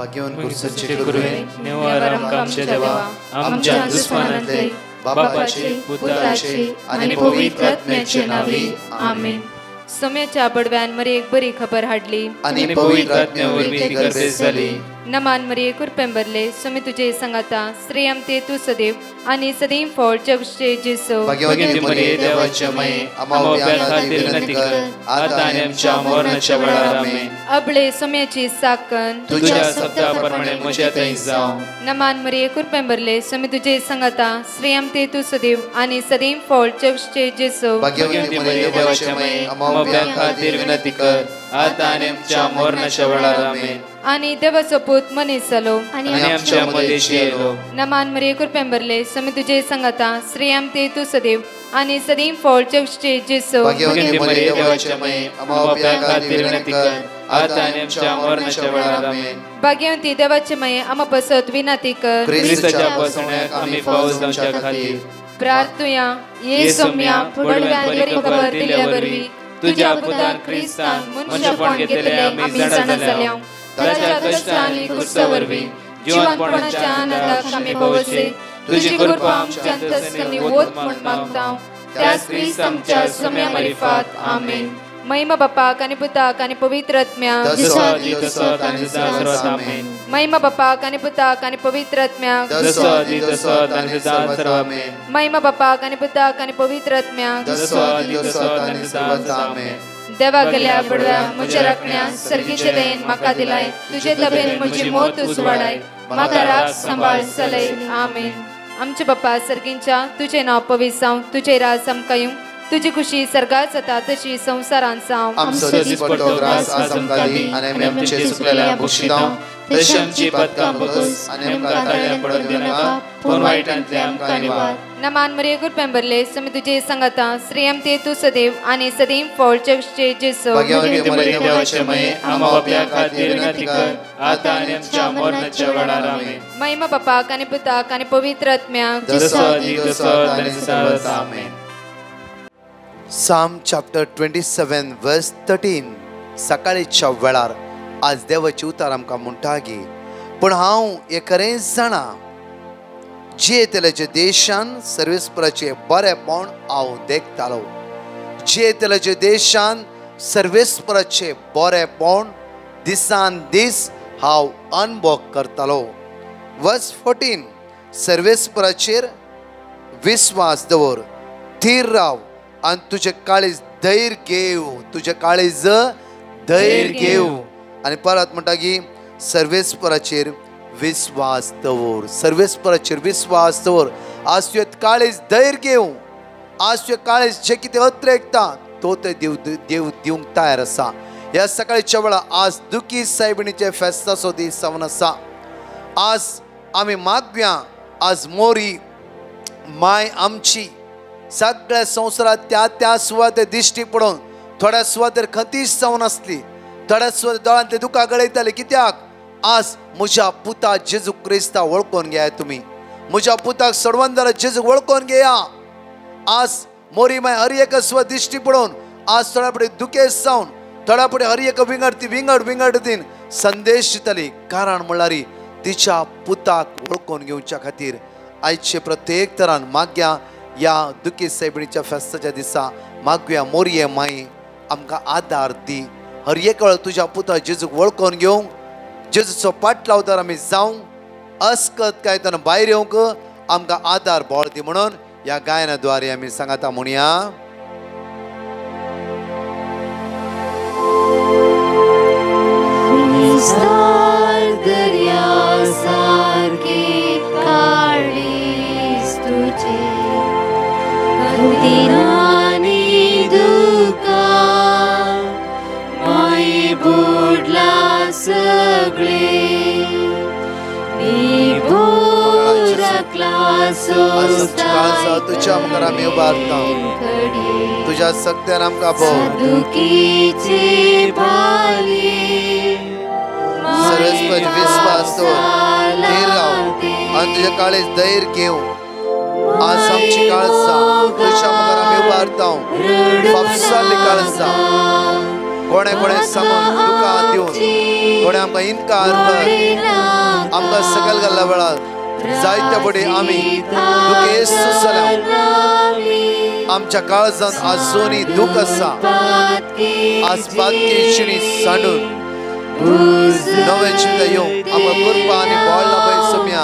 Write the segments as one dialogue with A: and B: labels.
A: भाग्यवान कुर्सचे करुवे निवार आमच्या देवा आमच्या दुश्मनांतले बापाचे पुत्राचे आणि पवित्र आत्म्याचे नावे आमेन.
B: सोम्याच्या बडव्यान मरे एक बरी खबर हाडली
A: आणि पवित्र आत्म्यावर ती गर्भेस झाली.
B: नमान मरिये कुरपेंबरले सोमे तुझे संगाता श्रेयम ते तू सदैव आणि सदैव फळ जगचे जेसो.
A: भाग्यवती मरिये देवाच्या माये आम्हा खातीर विनंती कर आता आणि आमच्या मरणाच्या वेळार आमेन.
B: अबळे सोम्याची साकन
A: तुझ्या शब्दाप्रमाणे म्हज्या थंय जावं.
B: नमान मरिये कुरपेंबरले सोमे तुझे संगाता श्रेयम ते तू सदैव आणि सदैव फळ जगचे जेसो.
A: भाग्यवती मरिये देवाच्या माये आम्हा खातीर विनंती कर आता आणि आमच्या मरणाच्या वेळार आमेन.
B: आणि देवाचो पूत मनीस जालो
A: आणि आमच्या मदेशी येलो.
B: नमान मरिये कुरपेंबरले सोमे तुझे संगाता श्रेयम ते तू सदैव आणि सदैव फळ जगचे जेसो.
A: भाग्यवती मरिये देवाच्या माये आम्हा खातीर विनंती कर आता आणि आमच्या मरणाच्या वेळार आमेन.
B: भाग्यवती देवाचे माये आम्हा पसत विनंती कर
A: ख्रिस्ताच्या पासण्याक आम्ही पावस जावच्या खातीर
B: प्रार्थुया. ये सोम्या बडव्यान बरी खबर दिल्या वरवी तुझ्या पुतान ख्रिस्तान मनुष्यपण घेतले आम्ही जाणा जाल्या. ताच्या कष्टांनी कुर्सावरवी जीवनपणाच्या आनंदाक आम्ही पावसे. तुझी कृपा आमच्या अंतस्करणी वोत म्हण मागता त्याच ख्रिस्त आमच्या सोम्या मरिफात आमेन. महिमा बापाक आणि पुताक आणि पवित्र आत्म्याक महिमा बापाक आणि पुताक आणि पवित्र आत्म्याक महिमा बापाक आणि पुताक आणि पवित्र आत्म्याक देवा गेल्या बडव्या म्हज्या राखण्या सर्गीचे देन म्हाका दिलाय. तुझे तबेन म्हजी मोत उजवाडाय म्हाका राख सांबाळ चलय आमेन. आमचे बापा सर्गींच्या तुझे नाव पवित्र जावं. तुझे राज आमकां येवं. तुझी खुशी सर्गात जाता तशी संसारांत जावं.
A: आमचो दिसपट्टो ग्रास आज आमकां दी आनी आमी आमचे सुकलेल्या बक्षितां तशी आमची पदकां बगस आनी आमकां ताळ्या पडत दिनाका पूण वायटांतले आमकां निवार.
B: नमान मरिये कुरपेंबरले सोमे तुझे संगाता श्रेयम ते तू सदैव आणि सदैव फळ जगचे जेसो.
A: भाग्यवती मरिये देवाचे माये आम्हा बापया खातीर विनंती कर आता आनी आमच्या मरणाच्या वेळार आमेन.
B: महिमा बापाक आणि पुताक आणि पवित्र आत्म्याक
A: आमेन. Psalm chapter 27 verse 13. सकाळीच्या वेळार आज देवाची उतार आमकां म्हणटा की पण हांव हें खरें जाणा जे तेलाच्या देशान सर्वेस्पराचे बरेपण हांव देखतालो. जे तेलाच्या देशान सर्वेस्पराचे बरेपण दिसान दीस हांव अनुभव करतालो. वर्स 14. सर्वेस्पराचेर विश्वास दवर, थीर राव आणि तुझे काळीज धैर्य घेव. तुझे काळीज धैर्य घेव. आणि परत म्हणटा की सर्वेस्पराचेर विश्वास दवर. सर्वेस्पराचेर विश्वास दवर. आज तुवें काळीज धैर्य घेव. आज तुवें काळीज जे कितें अत्रेकता तो ते देव दिवंक तयार आसा. ह्या सकाळच्या वेळा आज दुखी सायबिणीचे फेस्ताचो दीस जावन आसा. आज आमी मागुया आज मोरी माय आमची सगळ्या संवसारात त्या सुवातेर दिश्टी पडोवन थोड्या सुवातेर खतीश जावन आसली. थोड्या सुवातेर दोळांतले दुकां गळयताले. कित्याक आज म्हज्या पुता जेजू क्रिस्ता वळखून घेया. तुमी म्हज्या पुताक सोडवून जाल्यार जेजू वळखून घेया. आज मोरी माय हर एक सुवात दिश्टी पडोवन आज थोड्या फुडें दुखेस जावन थोड्या फुडें हर एक विंगड दिन संदेश दिताली. कारण म्हणल्यार तिच्या पुताक वळखून घेवच्या खातीर आयचे प्रत्येक तरान मागया या दुखी सायबिणीच्या फेस्ताच्या दिसा मागुया मोरये माई आमकां आदार दी. हर एक वेळ तुझ्या पुता जेजूक वळखून घेवंक जेजूचो पाटलावदार आमी जावंक अस्कत काय तेन्ना भायर येवंक आमकां आदार बोळ दी म्हणून ह्या गायनाद्वारे आमी सांगाता म्हणया.
C: दिनानी दुका माई बुडला सगळे
A: तुझ्या मुखार आमी उबारता. तुझ्या सक्त्यान आमकां सर्वेस्पर विश्वास दवर, थीर राव आनी तुझे काळीज धैर्य घेव. आज आमची काळजा तुझ्या मुखार आमी उबारता. फापसाली काळजा कोणे कोणे समोर दुखा दिवन कोणे आमकां इन्कार कर आमकां सकल घाल्ल्या वेळार जायत्या बडी आमी दुखे सुसल्या आमच्या काळजांत आजूनय दूख आसा आज बातकी शिणी सांडून नवे जिवीत येवंक आमकां कृपा आनी बोळ लाभय सोम्या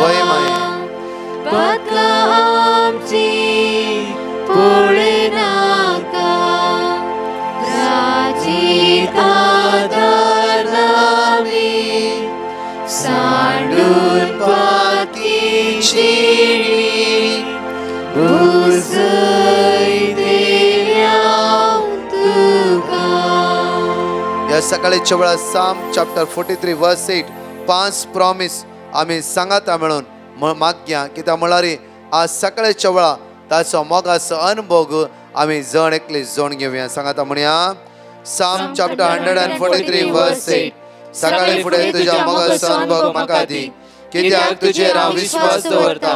A: वय माये
C: सांडून पाती शिणी
A: या सकाळीच्या वेळार साम चॅप्टर 43 वर्स 8 5 प्रॉमिस आमी सांगाता मेळून मागया कित्याक म्हळ्यार आज सकाळीच्या वेळार ताचो मोगाचो अनुभव आमी जण एकले जण घेवया सांगाता म्हणया साम चॅप्टर 143 वर्स 8 सकाळी फुडें तुज्या मोगाचो अनुभव म्हाका दी कित्याक तुजेर हांव विश्वास दवरता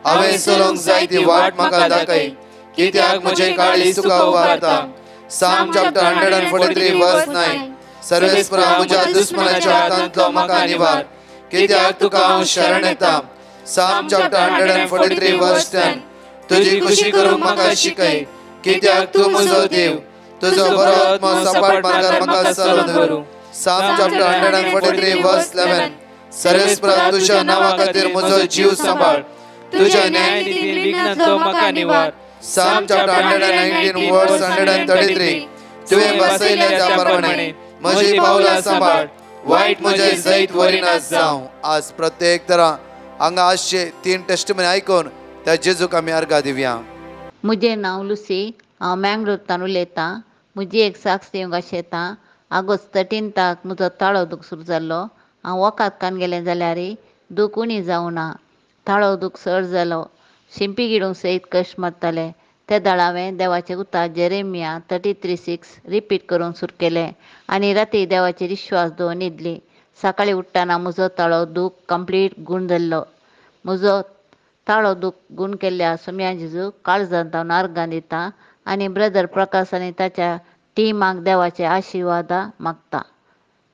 A: हांवें चलोंक जाय ती वाट म्हाका दाखय कित्याक म्हजे काळी तुका उबारता साम चॅप्टर 143 वर्स 9 सर्वेस्परा म्हज्या दुस्मनाच्या हातांतलो म्हाका निवार कित्याक तुका हांव शरण येता साम चॅप्टर 143 वर्स 10 तुजी खुशी करूंक म्हाका शिकय कित्याक तूं म्हजो देव तुजो बरो आत्मा सपाट मार्गार म्हाका चलोवन दवरूं साम चॅप्टर 143 वर्स 11 सर्वेस्परा तुज्या नांवा खातीर म्हजो जीव सांबाळ तुज्या न्यायानितीन विघ्नांतलो म्हाका निवार साम चॅप्टर 119 वर्स 133 तुवें बसयल्या त्या प्रमाणे म्हजी पावलां सांबाळ वायट म्हजे जैत वरिना जावं आज प्रत्येक तरा हांगा आसचे 3 टेस्टमनी आयकून त्या जेजूक आमी अर्घा दिवया
D: मुझे नांव लुसी हांव मँगलोरतान उलयतां म्हजी एक साक्ष दिवंक आशेता ऑगस्ट 13 म्हजो ताळो दूख सुरू जाल्लो हांव वोकात कान गेलें जाल्यार दूख उणी जावं ना ताळो दूख चड जालो शिंपी गिडूंक सयत कश्ट मारताले ते दाळ हांवें देवाचें उतर जेरेमिया 33:6 रिपीट करूंक सुरू केलें आनी राती देवाचेर विश्वास दवरून न्हिदली सकाळीं उठ्ठाना म्हजो ताळो दूख कंप्लीट गूण जाल्लो म्हजो ताळो दूख गूण केल्ल्या सोम्या जेजूक काळजांत हांव अर्गां दितां आनी ब्रदर प्रकाश आनी ताच्या टिमाक देवाचे आशिर्वादा मागता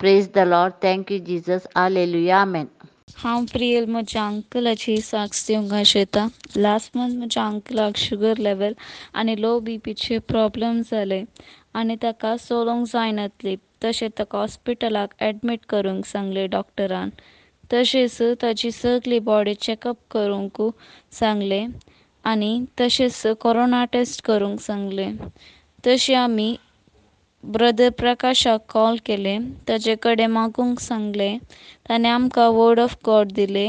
D: praise the Lord thank you Jesus hallelujah amen
B: हांव प्रियल म्हज्या अंकलाची साक्ष दिवंक आशेता लास्ट मंथ म्हज्या अंकलाक शुगर लेवल आनी लो बीपीचे प्रॉब्लम जाले आनी ताका चलोवंक जायनासली तशेंच ताका हॉस्पिटलाक एडमीट करूंक सांगलें डॉक्टरान तशेंच ताची सगळी बॉडी चॅकअप करूंक सांगलें आनी तशेंच कोरोना टेस्ट करूंक सांगलें तशें आमी ब्रदर प्रकाशाक कॉल केले ताचे कडेन मागूंक सांगलें ताणें आमकां वर्ड ऑफ गॉड दिले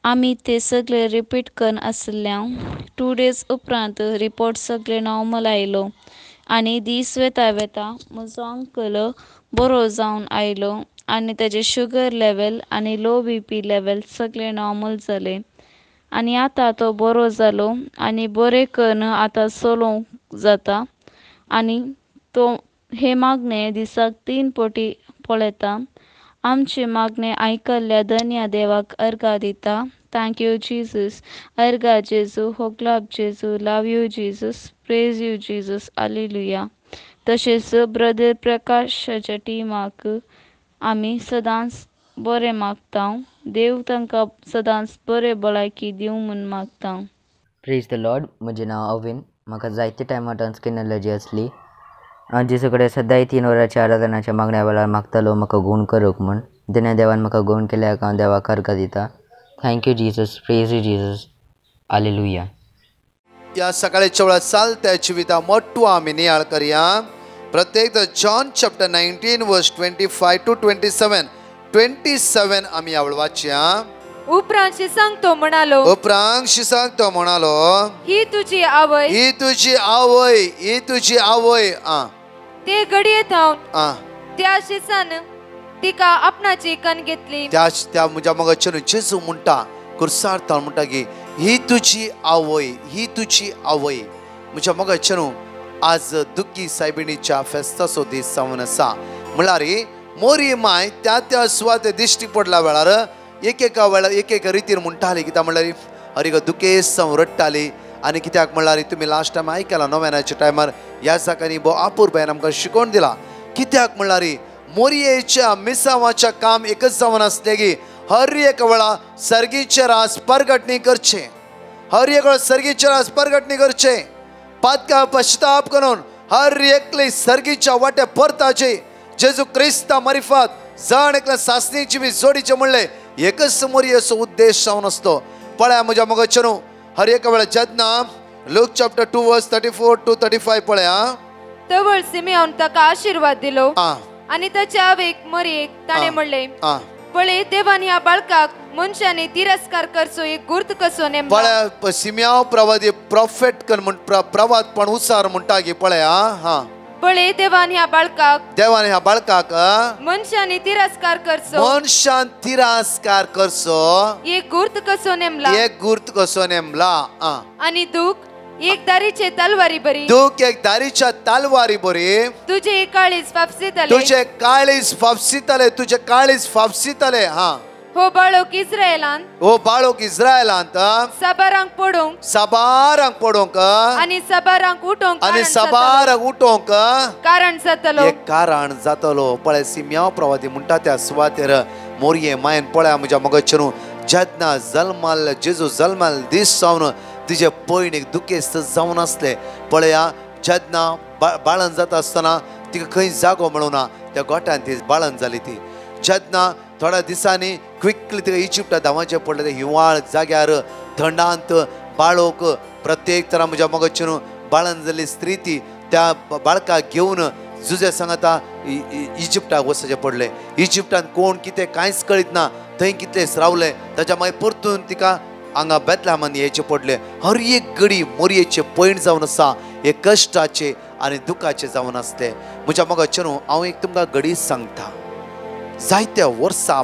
B: आमी ते सगळे रिपीट करून आसल्यान 2 days उपरांत रिपोर्ट सगळे नॉर्मल आयलो आनी दीस वेता वेता म्हजो अंकल बरो जावन आयलो आनी ताजे शुगर लेवल आनी लो बीपी लेवल सगळे नॉर्मल जाले आनी आतां तो बरो जालो आनी बरें करून आतां चलोवंक जाता आनी तो हे मागणे दिसाक 3 फावटी पळयता आमचे मागणे आयकल्ल्या धन्य देवाक अर्घा दिता थँक यू जीजस अर्घा जेजू होगलाब जेजू love you Jesus praise you Jesus hallelujah तशेंच ब्रदर प्रकाशाच्या टिमाक आमी सदांच बरें मागता देव तांकां सदांच बरें भलायकी दिवं म्हूण मागता
E: प्रेज द लॉर्ड म्हजें नांव अविन म्हाका जायते टायमार स्किन एलर्जी आसली हांव जेजू कडेन सदांच 3 वरांच्या आराधनाच्या मागण्या वेळार मागतालो म्हाका गूण करूंक म्हूण जेन्ना देवान म्हाका गूण केल्याक हांव देवाक अर्घा दिता thank you Jesus praise you Jesus hallelujah
A: या सकाळच्या वेळार चालत्या जिविता मोठो आमी नियाळ करया प्रत्येक जॉन चॅप्टर 19 वर्स 25 to 27 आमी आवड वाचया
B: उपरांत सांगतो म्हणालो ही तुझी आवय
A: ही तुझी आवय
B: ते घडयेत हांव त्या शिसान तिका आपणाची कण घेतली
A: त्या म्हज्या मगाच्यान जेजू म्हणटा कुर्सार म्हणटा की ही तुझी आवय म्हज्या मगाच्यान आज दुख्खी सायबिणीच्या फेस्ताचो दीस जावन आसा म्हळ्यार मोरी माय त्या सुवाते दिश्टी पडल्या वेळार एकेका वेळा एक रितीन म्हणटाली कित्याक म्हणल्यार हरी गो दुखेस्त जावन रडटाली आनी कित्याक म्हणल्यार तुमी लास्ट टायम आयकला नोवेनाच्या टायमार ह्या साकांनी भोव आपुरबायेन आमकां शिकोवन दिला कित्याक म्हणल्यार मोरयेच्या मिसावाच्या काम एकच जावन आसलें की हर एक वेळा सर्गीचे रास परगटणी करचे हर एक वेळा सर्गीचे रास परगटणी करचे पातका पश्चाताप करून हर एकले सर्गीच्या वाटे परताचे जेजू क्रिस्ता मार्फत जण एकल्या सासणीची बी जोडीचे म्हणले एकच मोरयेचो उद्देश जावन आसलो पळया म्हज्या मगचनू हर एक वेळा जेन्ना लूक चॅप्टर 2 वर्स 34 to 35 पळया
B: तवळ सिमेओन ताका आशीर्वाद दिलो आणि ताच्या आवयक मरियेक ताणे म्हणले पळय देवान ह्या बाळकाक मनशाने तिरस्कार करचो एक गुर्त कसो नेमला
A: पळया सिमेओन प्रवादी प्रॉफेट कन प्रवाद पण उसार म्हणटा की पळया
B: पळय देवान ह्या बाळकाक मनशाने तिरस्कार करचो एक गुर्त कसो नेमला आणि दुख एक दारीचे तलवारी बरी तुझे काळीज फापसितले हो बाळोक इस्रायलांत सबारांक पडोंक आणि सबारांक उठोंक कारण जातलो
A: पळय सिमेओन प्रवादी म्हणटा त्या सुवातेर मोरये मायन पळया म्हज्या मगचनू जेन्ना जल्माल जेजू जल्माल दीस जावन तिचे पयणीक दुखेस्त जावन आसले पळया जेन्ना बाळन जाता आसतना तिका खंय जागो मेळूना त्या गोठ्यान ती बाळन जाली ती जेन्ना थोड्या दिसांनी क्विकली तिका इजिप्टात धांवचें पडलें हिंवाळ जाग्यार थंडांत बाळोक प्रत्येक तरा म्हज्या मगचनू बाळन जाल्ली स्त्री ती त्या बाळकाक घेवन जुजे सांगता इजिप्टाक वचचें पडलें इजिप्टान कोण कितें कांयच कळीत ना थंय कितलेंच रावलें ताच्या मागीर परतून तिका हांगा बेतलेहमांत येवचें पडलें हर एक घडी मोरयेचे पैण जावन आसा हे कश्टाचे आनी दुखाचे जावन आसले म्हज्या मगचनू हांव एक तुमकां घडी सांगता जायत्या वर्सां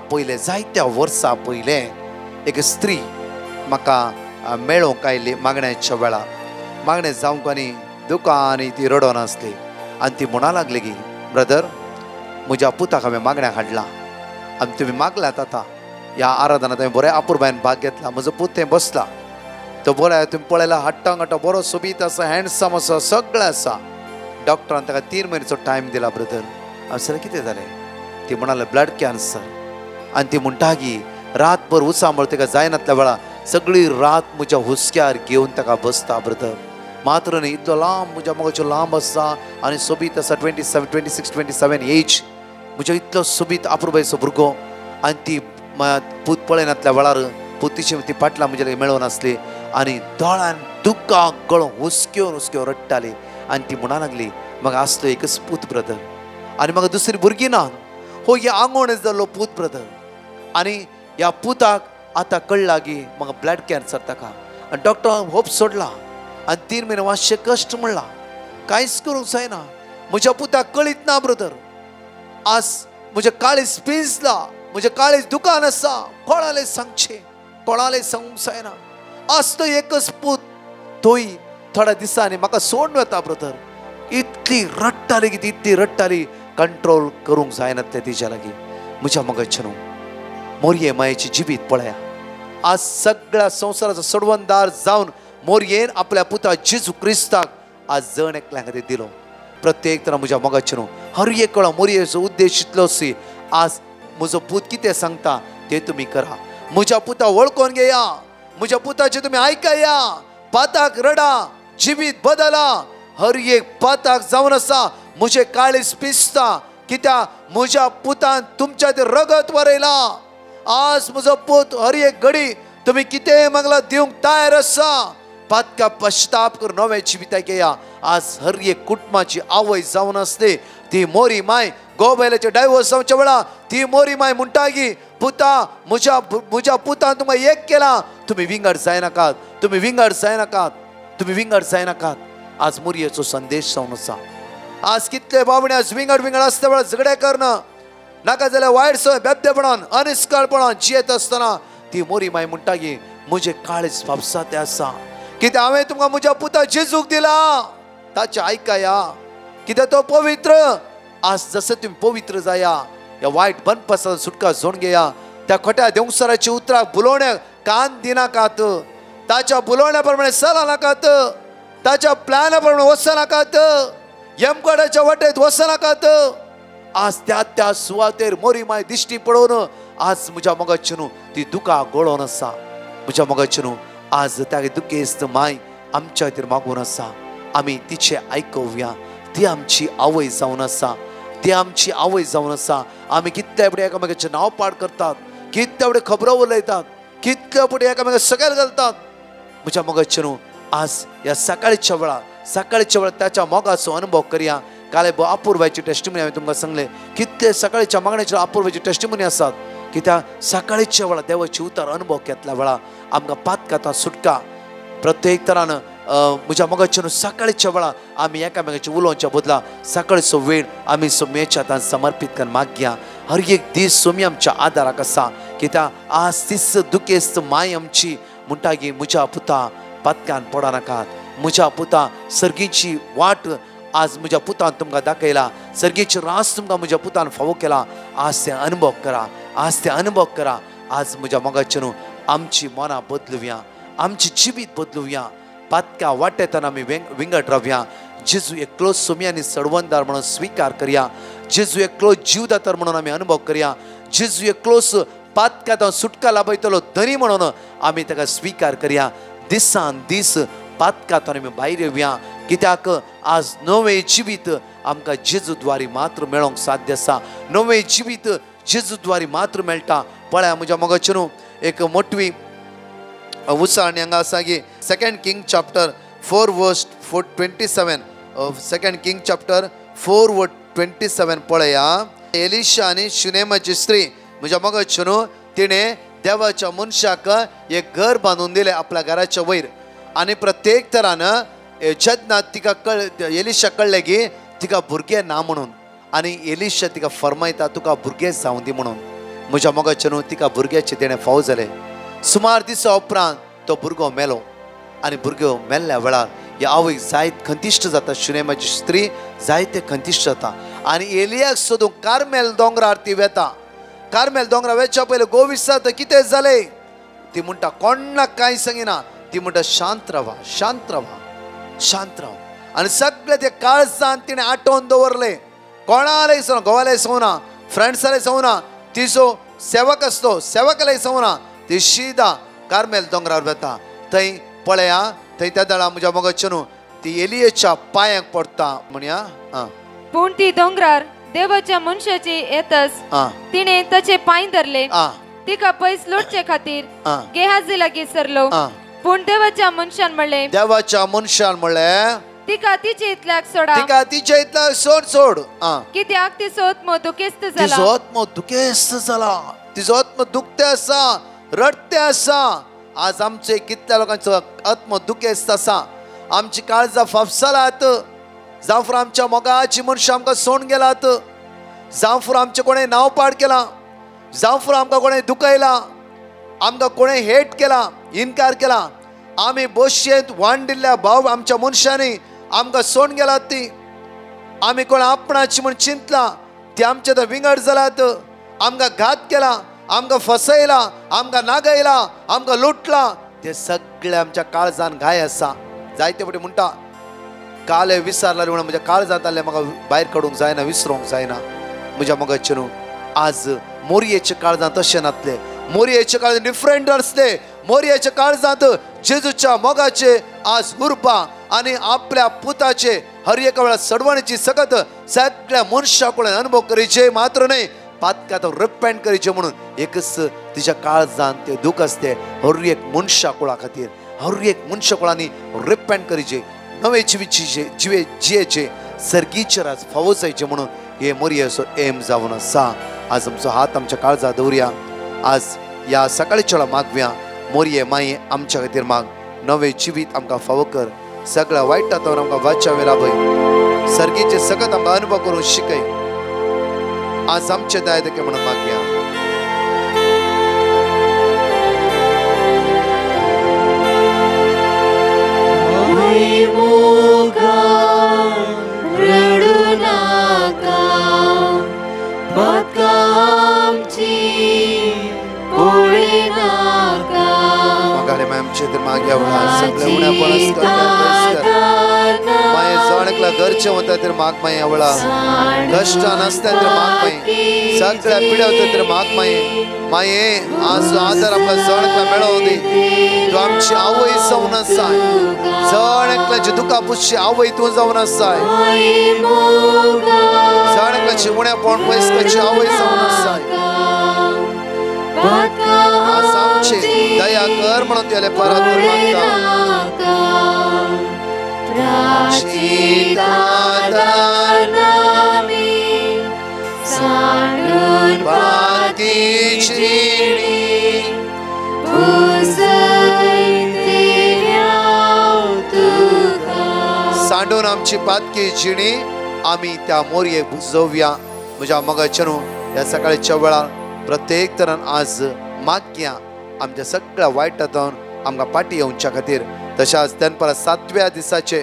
A: पयले एक स्त्री म्हाका मेळोवंक आयली मागण्याच्या वेळार मागणें जावंक आनी दुखां आनी ती रडोन आसली आनी ती म्हणा लागली की ब्रदर म्हज्या पुताक हांवें मागण्याक हाडला आनी तुमी मागल्यात आतां ह्या आराधनांत हांवें बरें आपुरबायेन भाग घेतला म्हजो पूत थंय बसला तो बरो तुमी पळयला हाडटा बरो सोबीत आसा हँडसम आसा सगळें आसा डॉक्टरान ताका 3 म्हयन्याचो टायम दिला ब्रदर हांव सर कितें जालें ती म्हणाले ब्लड कॅन्सर आनी ती म्हणटा की रातभर उसांबळ ताका जायनातल्या वेळार सगळी रात म्हज्या हुस्क्यार घेवन ताका बसता ब्रदर मात्र न्ही इतलो लांब म्हज्या मोगाचो लांब आसा आनी सोबीत आसा 26-27 एज म्हजो इतलो सोबीत आपुरबायचो भुरगो आनी ती पूत पळयनातल्या वेळार पुतीची ती फाटल्यान म्हजे मेळोन आसली आनी दोळ्यान दुखां गळोन हुस्क्यो रडटाली आनी ती म्हणा लागली म्हाका आसलो एकच पूत ब्रदर आनी म्हाका दुसरी भुरगीं ना हो ह्या आंगवण जाल्लो पूत ब्रदर आनी ह्या पुताक आतां कळला की म्हाका ब्लड कॅन्सर ताका आनी डॉक्टरान होप सोडला आनी 3 म्हयने मातशें कश्ट म्हणला कांयच करूंक जायना म्हज्या पुताक कळीत ना ब्रदर आज म्हजें काळीज पिंजला म्हजें काळीज दुकान आसा कोणाले सांगूंक जायना आज तो एकच पूत तोय थोड्या दिसांनी म्हाका सोडून वता ब्रदर इतली रडटाली कंट्रोल करूंक जायनातलें तिच्या लागीं म्हज्या मगचनू मोरये मायेची जिवीत पळया आज सगळ्या संवसाराचो सोडवणदार जावन मोरयेन आपल्या पुता जेजू क्रिस्ताक आज जण एकल्या खातीर दिलो प्रत्येक तरा म्हज्या मगचनू हर एक वेळा मोरयेचो उद्देश इतलो सी आज म्हजो पूत कितें सांगता तें तुमी करा म्हज्या पुता वळखून घेया म्हज्या पुताचें तुमी आयकया पाताक रडा जिवीत बदला हर एक पाताक जावन आसा म्हजें काळीज पिसता कित्याक म्हज्या पुतान तुमच्या ते रगत वरयला आज म्हजो पूत हर एक घडी तुमी कितें मागला दिवंक तयार आसा पातका पश्चाताप करून नवें जिविताक घेया आज हर एक कुटुंबाची आवय जावन आसली ती मोरी माय गोबयलाचे डायवोर्स जावच्या वेळा ती मोरी माय म्हणटा की पुता म्हज्या पुतान तुमकां एक केला तुमी विंगड जायनाकात आज मोरयेचो संदेश जावन आसा आज कितले बावणे आज विंगड आसता वेळार झगडे करना नाका जाल्यार वायट सवय बेबदेपणान अनिश्काळपणान जियेत आसतना ती मोरी माय म्हणटा की म्हजें काळीज फापसाते आसा कित्याक हांवें तुमकां म्हज्या पुता जेजूक दिला ताचें आयकया कित्याक तो पवित्र आज जसं तुम्ही पवित्र जाया या वाईट बनपासून सुटका जोडून घेया त्या खोट्या देवसराची उतराक बुलोवण्या कान दिनाकात, ताच्या बुलोवण्याप्रमाणे चला नाकात, ताच्या प्लॅनाप्रमाणे वचनाकात, यमगडाच्या वाटेत वचनाकात. आज त्या सुवातेर मोरी माय दिश्टी पडोवन आज म्हज्या मोगाचेनू ती दुकां गळोवन आसा. म्हज्या मोगाचेनू आज त्या दुखेस्त माय आमच्या खातीर मागून आसा. आमी तिचे आयकुया. ती आमची आवय जावन आसा, ती आमची आवय जावन आसा. आमी कितले फुडें एकामेकाचें नांव पाड करतात, कितले फुडें खबरो उलयतात, कितले फुडें एकामेका सकयल घालतात. म्हज्या मोगाचेनू आज ह्या सकाळच्या वेळार त्याच्या मोगाचो अनुभव करया. काले अपूर्वाची टेस्टिमनी हांवें तुमकां सांगलें, कितले सकाळच्या मागण्याचेर अपूर्वाची टेस्टिमनी आसात. की त्या सकाळच्या वेळार देवाची उतार अनुभव घेतल्या वेळार आमकां पातकाता सुटका प्रत्येक तरान. म्हज्या मोगाचेनू सकाळच्या वेळार आमी एकामेकाच्या उलोवच्या बदला सकाळचो वेळ आमी सोम्याच्या हातांत समर्पीत करून मागया. हर एक दीस सोमी आमच्या आदाराक आसा. कित्याक आज तीस दुखेस्त माय आमची म्हणटागी म्हज्या पुता पातकान पडा नाकात. म्हज्या पुता सर्गीची वाट आज म्हज्या पुतान तुमकां दाखयला. सर्गीची रास तुमकां म्हज्या पुतान फावो केला. आज ते अनुभव करा, आज ते अनुभव करा. आज म्हज्या मोगाचेनू आमची मनां बदलुया, आमची जिवीत बदलुया. पातका वाटेताना आमी विंगड रावया. जेजू एकलो सोमी आनी सडवंदार म्हणून स्विकार करया. जेजू एकलो जीवदातार म्हणून आमी अनुभव करया. जेजू एकलोच पातकांत सुटका लाभयतलो धनी म्हणून आमी ताका स्विकार करया. दिसान दीस पातकांत आमी भायर येवया. कित्याक आज नवें जिवीत आमकां जेजू द्वारी मात्र मेळोंक साध्य आसा. नवें जिवीत जेजू द्वारी मात्र मेळटा. पळया म्हज्या मोगाचेनू एक मोटवी उसाळणी हांगा आसा की 2 Kings chapter 4 verse 27. 2 Kings chapter 4 verse 27 पळया. एलिशा आनी शुनेमाची स्त्री म्हज्या मोगाचेनू तिणें देवाच्या मनशाक एक घर बांदून दिलें आपल्या घराच्या वयर. आनी प्रत्येक तरान जेन्ना तिका एलिशा कळ्ळें की तिका भुरगें ना म्हणून, आनी एलिशा तिका फरमायता तुका भुरगें जावं दी म्हणून. म्हज्या मोगाचेनू तिका भुरग्याचें देणें फावो जालें. सुमार दिसा उपरांत तो भुरगो मेलो. आनी भुरगो मेल्ल्या वेळार ह्या आवयक जायत खंतिश्ट जाता. शुनेमाची स्त्री जायते खंतिश्ट जाता. आनी एलियाक सोदूंक कार्मेल दोंगरार ती वेता. कार्मेल दोंगरार वेच्या पयलीं घोव विचारता कितें जालें. ती म्हणटा कोणाक कांय सांगिना. ती म्हणटा शांत रावा, शांत रावा, शांत राव. आनी सगळे ते काळजान तिणें आटोवन दवरले. कोणालाय सांगू, घोवालाय सांगू ना, फ्रेंड्सालाय सांगू ना, तिजो सेवक आसतो सेवकालाय सांगू ना. ती शिदा कार्मेल दोंगरार वेता. थंय पळया, थंय त्या दळा म्हज्या मोगाचेनू ती एलियेच्या पांयांक पडटा म्हणया.
B: पूण ती दोंगरार देवाच्या मनशाची येतच तिने ताचे पांय धरले. तिका पयस लोटचे खातीर गेहाजी लागीं सरलो. पूण देवाच्या मनशान म्हणलें तिका तिचे इतल्याक सोडा. तिका तिचे इतल्याक सोड. कित्याक तिचो आत्मो दुखेस्त जाला. तिचो आत्मो दुखेस्त जाला. तिचो आत्मो दुखते आसा, रडते आसा. आज आमचे कितल्या लोकांचो आत्मो दुखेस्त आसा. आमची काळजां फाफसालात. जावं आमच्या मोगाची मनशां आमकां सोडून गेलात. जावं आमचे कोणें नांव पाड केला. जावं आमकां कोणें दुखयला. आमकां कोणें हेट केला, इन्कार केला. आमी बशेंत वाण दिल्ल्या भाव आमच्या मनशांनी आमकां सोडून गेलात. ती आमी कोण आपणाची म्हण चिंतला ती आमचे थंय विंगड जालात. आमकां घात केला, आमकां फसयला, आमकां नागयला, आमकां लुटला. ते सगळे आमच्या काळजान घाय आसा. जायते फावटी म्हणटा काले विसरला म्हणून म्हज्या काळजांत आसलें म्हाका भायर काडूंक जायना, विसरूंक जायना. म्हज्या मोगाचेनू आज मोरयेच्या काळजांत तशें नासलें. मोरयेच्या काळजांत डिफरंट आसले. मोरयेच्या काळजांत जेजूच्या मोगाचे आज उरपा आनी आपल्या पुताचे हर एका वेळा सडवणीची सकत सगळ्या मनशां कडेन अनुभव करीचे मात्र न्हय, पातकात रिपेंट करीचे म्हणून एकच तिच्या काळजांत ते दूख असते. हर एक मनशा कुळा खातीर हर एक मनशा कुळांनी रिपेंट करीचे, नवे जियेचे सर्गीचे राज फावो जायचे म्हणून हे मोरयेचो एम जावन आसा. आज आमचो हात आमच्या काळजां दवरया. आज ह्या सकाळच्या वेळा मागव्या मोरये माये आमच्या खातीर माग. नवे जिवीत आमकां फावो कर. सगळ्या वायटांतल्यान आमकां वाचयावे लाभय. सर्गीचे सगळ्यात आमकां अनुभव करून शिकय. आज आमचे दाय देखे म्हणून मागया.
C: रडू नाका, आमची
A: माय आमचे तर मागे आवडा सगळे उण्या पणस कर माय जणकला घरचे होता तर माग माय आवडा कष्ट नसता तर माग माय सगळ्या पिढ्या होत्या तर माग माय माये आज आदर आपला जणकला मेळवून दे तू आमची आवय जाऊन असाय जणकलाची दुखापुशी आवय तू जाऊन असाय जणकलाची उण्या पण पैसकाची आवय जाऊन असाय आज आमचे दया कर म्हणून त्याला परातून मागता सांडून आमची पातकी जिणी आम्ही त्या मोरयेक बुजोवया म्हज्या मगाच्यानू ह्या सकाळच्या वेळार प्रत्येक तरान आज मागया आमच्या सगळ्या वायटांतून आमकां पाटी येवच्या खातीर तशाच दनपारा 7व्या दिसाचे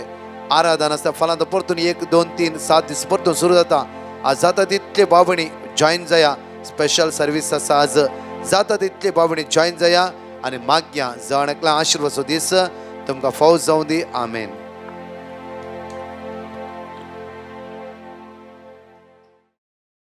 A: आराधन आसता फाल्यां परतून 1, 2, 3, 7 दीस परतून सुरू जाता आज जाता तितले भावणी जॉईन जाया स्पेशल सर्वीस आसा आज जाता तितले भावणी जॉईन जाया आनी मागया जणकला आशिर्वाद दीस तुमकां फावज जावं दी आमेन.